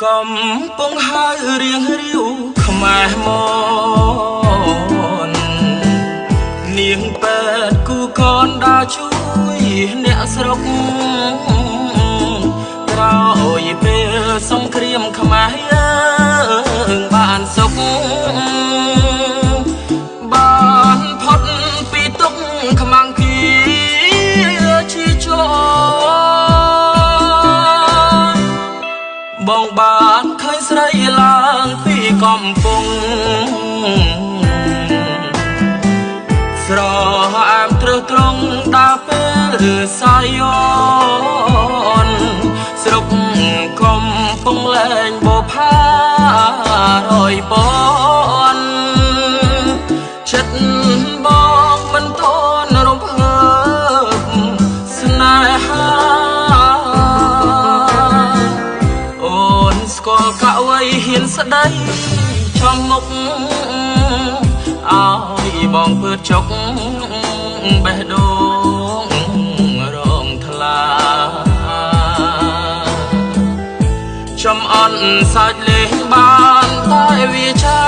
កំពុងហៅរៀងរាវខ្មែរមកនាងពេទ្យគូកនដើរជួយអ្នកស្រុកក្រោយពេលសង្គ្រាមខ្មែរយើងបានសុខបានផុតពីទុក្ខខ្មាំងគីឈឺចោបងបានឃើញស្រីឡើងពីកំពង់ស្រអាមត្រឹសត្រង់ដើរពេលឬសាយនស្រុកកំពុងលែងបផារយបនចិត្តបងមិនតន់រំភើបស្នេហាអូនស្គាល់កៅអីហ៊ានស្ដីចំមុខឲ្យបងពើចុកបេះដូងរងថ្លាចំអន់សាច់លេងបានតែវាចា